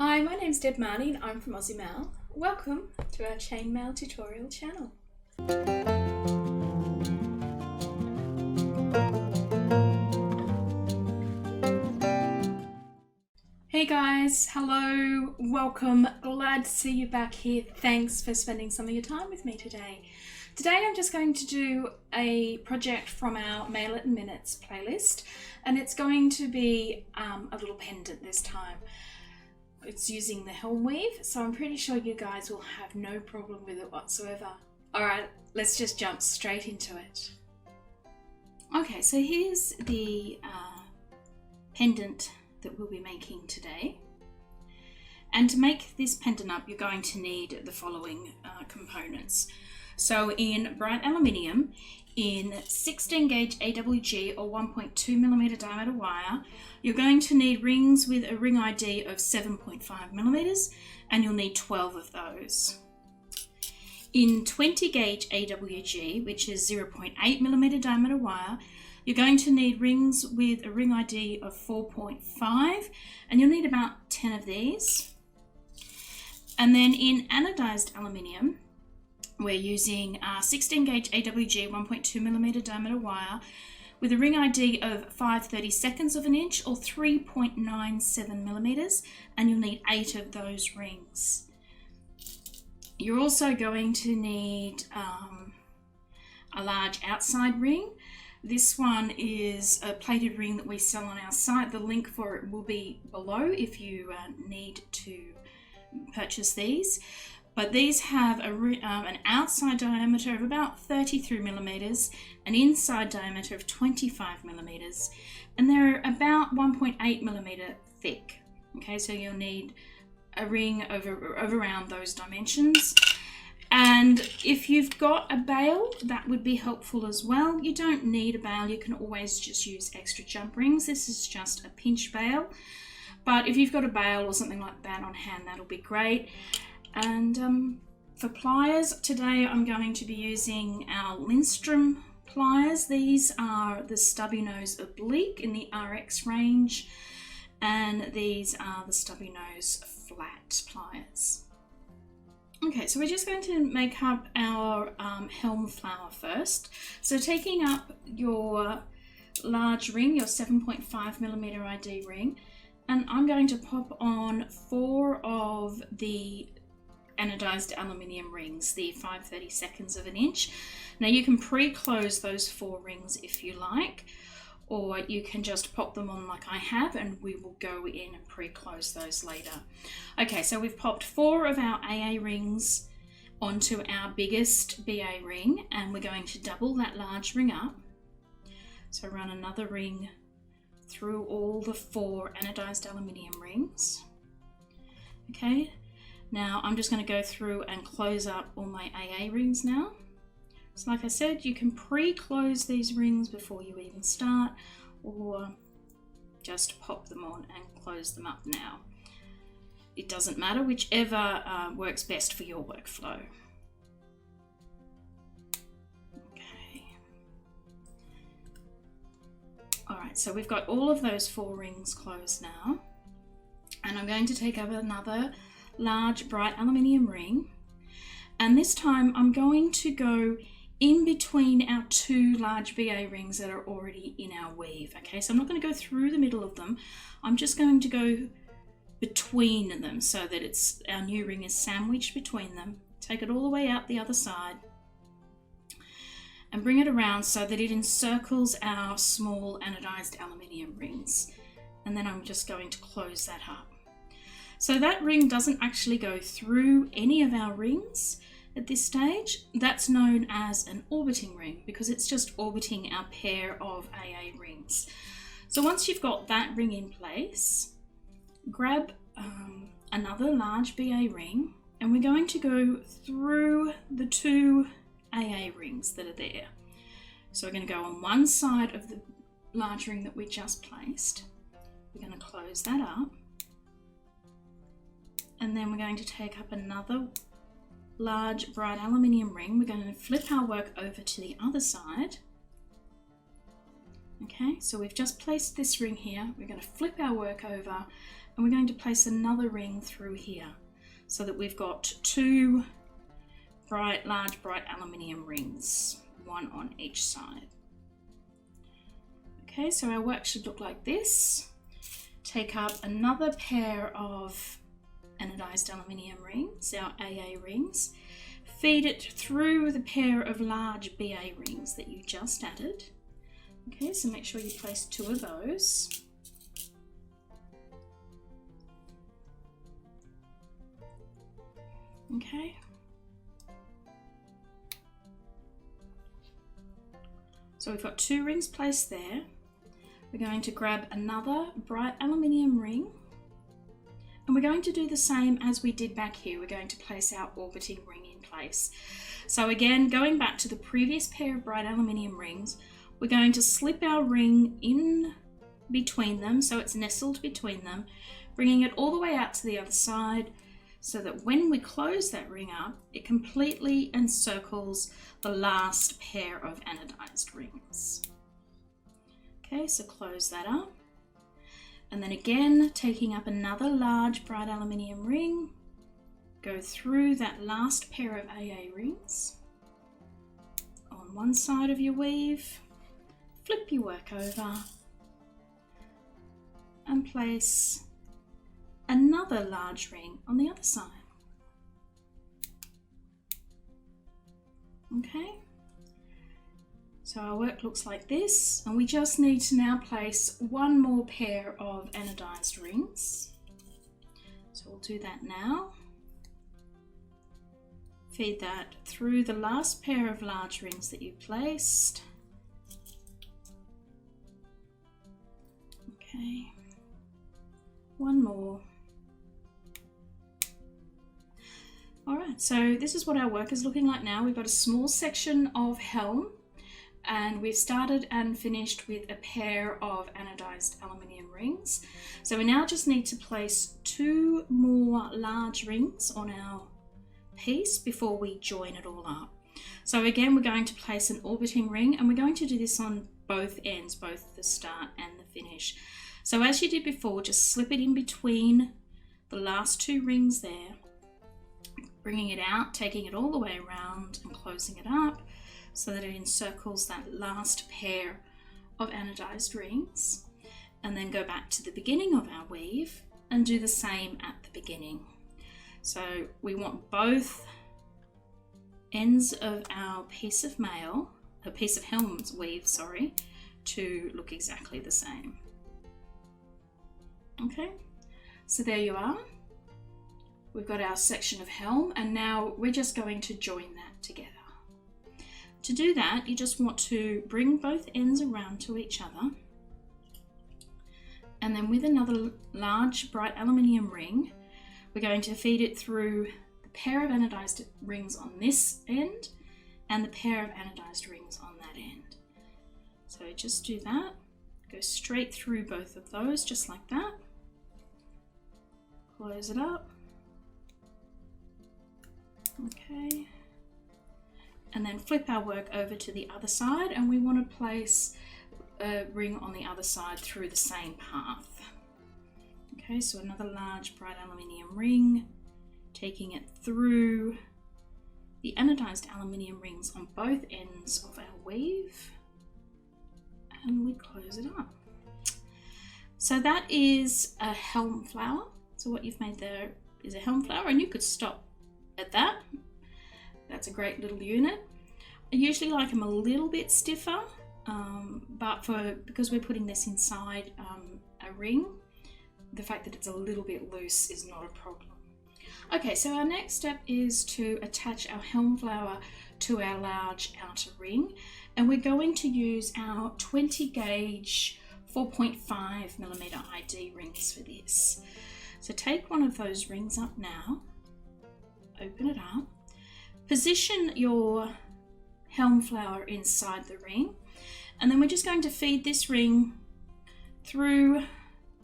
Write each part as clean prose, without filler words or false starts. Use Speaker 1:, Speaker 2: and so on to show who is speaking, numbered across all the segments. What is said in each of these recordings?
Speaker 1: Hi, my name's Deb Marnie and I'm from Aussie Maille. Welcome to our chainmail tutorial channel. Hey guys, hello, welcome, glad to see you back here. Thanks for spending some of your time with me today. Today I'm just going to do a project from our Mail It in Minutes playlist, and it's going to be a little pendant this time. It's using the Helm weave, so I'm pretty sure you guys will have no problem with it whatsoever. Alright, let's just jump straight into it. Okay, so here's the pendant that we'll be making today. And to make this pendant up, you're going to need the following components. So in bright aluminium, in 16 gauge AWG or 1.2mm diameter wire, you're going to need rings with a ring ID of 7.5mm, and you'll need 12 of those. In 20 gauge AWG, which is 0.8mm diameter wire, you're going to need rings with a ring ID of 4.5, and you'll need about 10 of these. And then in anodized aluminium, we're using 16 gauge AWG 1.2mm diameter wire with a ring ID of 5/32 of an inch or 3.97mm, and you'll need 8 of those rings. You're also going to need a large outside ring. This one is a plated ring that we sell on our site. The link for it will be below if you need to purchase these. But these have an outside diameter of about 33mm, an inside diameter of 25mm, and they're about 1.8mm thick. Okay, so you'll need a ring of around those dimensions. And if you've got a bail, that would be helpful as well. You don't need a bail, you can always just use extra jump rings. This is just a pinch bail. But if you've got a bail or something like that on hand, that'll be great. And for pliers, today I'm going to be using our Lindstrom pliers. These are the stubby nose oblique in the RX range, and these are the stubby nose flat pliers. Okay, so we're just going to make up our Helm flower first. So taking up your large ring, your 7.5mm ID ring, and I'm going to pop on 4 of the anodized aluminium rings, the 5/32 of an inch. Now you can pre-close those 4 rings if you like, or you can just pop them on like I have, and we will go in and pre-close those later. Okay, so we've popped 4 of our AA rings onto our biggest BA ring, and we're going to double that large ring up. So run another ring through all the 4 anodized aluminium rings. Okay, now I'm just going to go through and close up all my AA rings now. So like I said, you can pre-close these rings before you even start, or just pop them on and close them up now. It doesn't matter, whichever works best for your workflow. Okay. Alright, so we've got all of those 4 rings closed now, and I'm going to take up another large bright aluminium ring, and this time I'm going to go in between our 2 large BA rings that are already in our weave. Okay, so I'm not going to go through the middle of them, I'm just going to go between them so that our new ring is sandwiched between them. Take it all the way out the other side and bring it around so that it encircles our small anodized aluminium rings, and then I'm just going to close that up. So that ring doesn't actually go through any of our rings at this stage. That's known as an orbiting ring because it's just orbiting our pair of AA rings. So once you've got that ring in place, grab another large BA ring, and we're going to go through the 2 AA rings that are there. So we're going to go on one side of the large ring that we just placed. We're going to close that up, and then we're going to take up another large bright aluminium ring. We're going to flip our work over to the other side. Okay, so we've just placed this ring here. We're going to flip our work over and we're going to place another ring through here so that we've got two large bright aluminium rings, one on each side. Okay, so our work should look like this. Take up another pair of anodized aluminium rings, our AA rings, feed it through the pair of large BA rings that you just added. Okay, so make sure you place two of those. Okay. So we've got two rings placed there. We're going to grab another bright aluminium ring, and we're going to do the same as we did back here. We're going to place our orbiting ring in place. So again, going back to the previous pair of bright aluminium rings, we're going to slip our ring in between them, so it's nestled between them, bringing it all the way out to the other side, so that when we close that ring up, it completely encircles the last pair of anodized rings. Okay, so close that up. And then again, taking up another large bright aluminium ring, go through that last pair of AA rings on one side of your weave, flip your work over, and place another large ring on the other side. Okay, so our work looks like this, and we just need to now place one more pair of anodized rings. So we'll do that now. Feed that through the last pair of large rings that you placed. Okay, one more. Alright, so this is what our work is looking like now. We've got a small section of Helm, and we've started and finished with a pair of anodized aluminium rings. So we now just need to place two more large rings on our piece before we join it all up. So again, we're going to place an orbiting ring, and we're going to do this on both ends, both the start and the finish. So as you did before, just slip it in between the last two rings there, bringing it out, taking it all the way around and closing it up so that it encircles that last pair of anodized rings, and then go back to the beginning of our weave and do the same at the beginning. So we want both ends of our piece of Maille, a piece of Helm's weave, sorry, to look exactly the same. Okay, so there you are. We've got our section of Helm, and now we're just going to join that together. To do that, you just want to bring both ends around to each other, and then with another large bright aluminium ring, we're going to feed it through the pair of anodized rings on this end and the pair of anodized rings on that end. So just do that, go straight through both of those just like that, close it up. Okay, and then flip our work over to the other side, and we want to place a ring on the other side through the same path. Okay, so another large bright aluminium ring, taking it through the anodized aluminium rings on both ends of our weave, and we close it up. So that is a Helm flower. So what you've made there is a Helm flower, and you could stop at that. That's a great little unit. I usually like them a little bit stiffer, but because we're putting this inside a ring, the fact that it's a little bit loose is not a problem. Okay, so our next step is to attach our Helm flower to our large outer ring, and we're going to use our 20 gauge 4.5mm ID rings for this. So take one of those rings up now, open it up, position your Helm flower inside the ring, and then we're just going to feed this ring through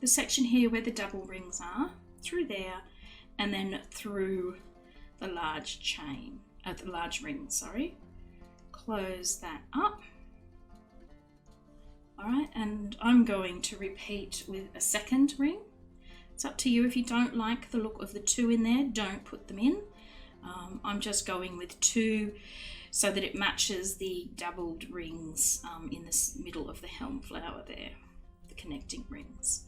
Speaker 1: the section here where the double rings are, through there, and then through the large chain, the large ring, sorry. Close that up. All right, and I'm going to repeat with a second ring. It's up to you. If you don't like the look of the 2 in there, don't put them in. I'm just going with 2 so that it matches the doubled rings in the middle of the helm flower there, the connecting rings.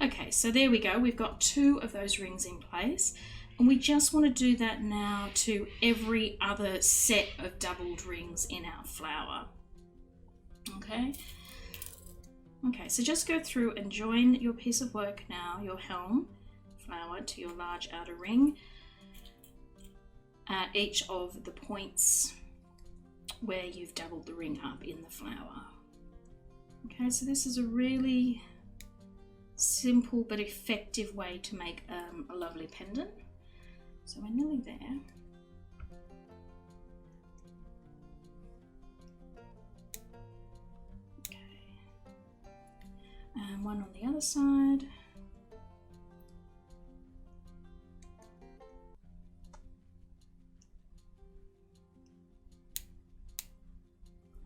Speaker 1: Okay, so there we go. We've got 2 of those rings in place, and we just want to do that now to every other set of doubled rings in our flower. Okay. Okay, so just go through and join your piece of work now, your helm flower, to your large outer ring at each of the points where you've doubled the ring up in the flower. Okay, so this is a really simple but effective way to make a lovely pendant. So we're nearly there. And one on the other side.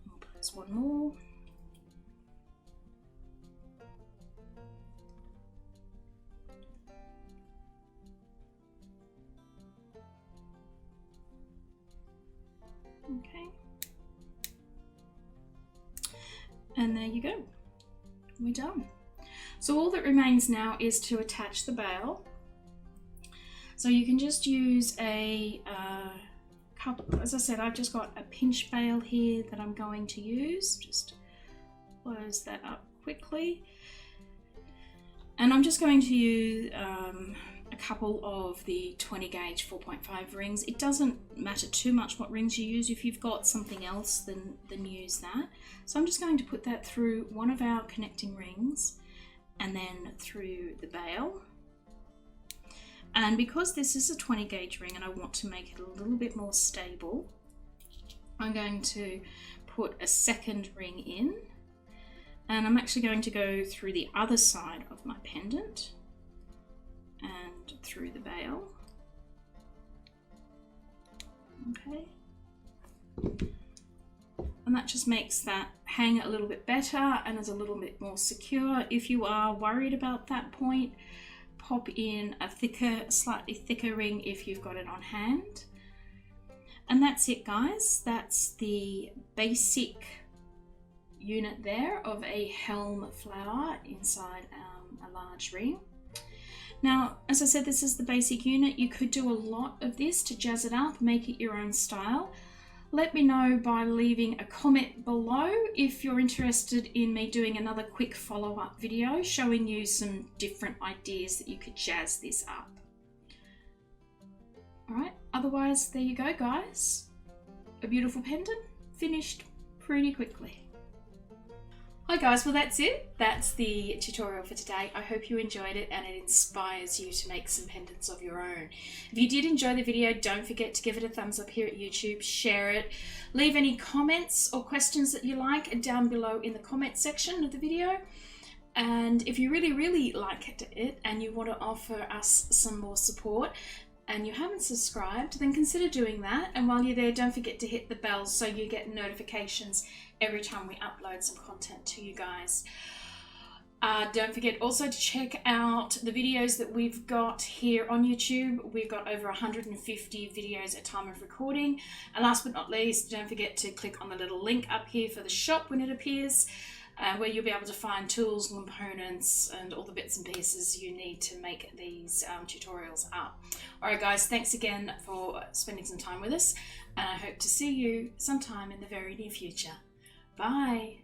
Speaker 1: We'll place one more. Okay. And there you go. We're done. So all that remains now is to attach the bail. So you can just use a couple, as I said, I've just got a pinch bail here that I'm going to use. Just close that up quickly. And I'm just going to use a couple of the 20 gauge 4.5 rings. It doesn't matter too much what rings you use. If you've got something else, then use that. So I'm just going to put that through one of our connecting rings and then through the bail. And because this is a 20 gauge ring and I want to make it a little bit more stable, I'm going to put a second ring in, and I'm actually going to go through the other side of my pendant and through the bail. Okay. And that just makes that hang a little bit better and is a little bit more secure. If you are worried about that point, pop in a thicker, slightly thicker ring if you've got it on hand. And that's it, guys. That's the basic unit there of a helm flower inside a large ring. Now, as I said, this is the basic unit. You could do a lot of this to jazz it up, make it your own style. Let me know by leaving a comment below if you're interested in me doing another quick follow-up video showing you some different ideas that you could jazz this up. Alright, otherwise there you go, guys. A beautiful pendant finished pretty quickly. Hi guys, well that's it. That's the tutorial for today. I hope you enjoyed it and it inspires you to make some pendants of your own. If you did enjoy the video, don't forget to give it a thumbs up here at YouTube, share it, leave any comments or questions that you like down below in the comment section of the video. And if you really liked it and you want to offer us some more support and you haven't subscribed, then consider doing that. And while you're there, don't forget to hit the bell so you get notifications every time we upload some content to you guys. Don't forget also to check out the videos that we've got here on YouTube. We've got over 150 videos at time of recording. And last but not least, don't forget to click on the little link up here for the shop when it appears, where you'll be able to find tools and components and all the bits and pieces you need to make these tutorials up. Alright guys, thanks again for spending some time with us, and I hope to see you sometime in the very near future. Bye!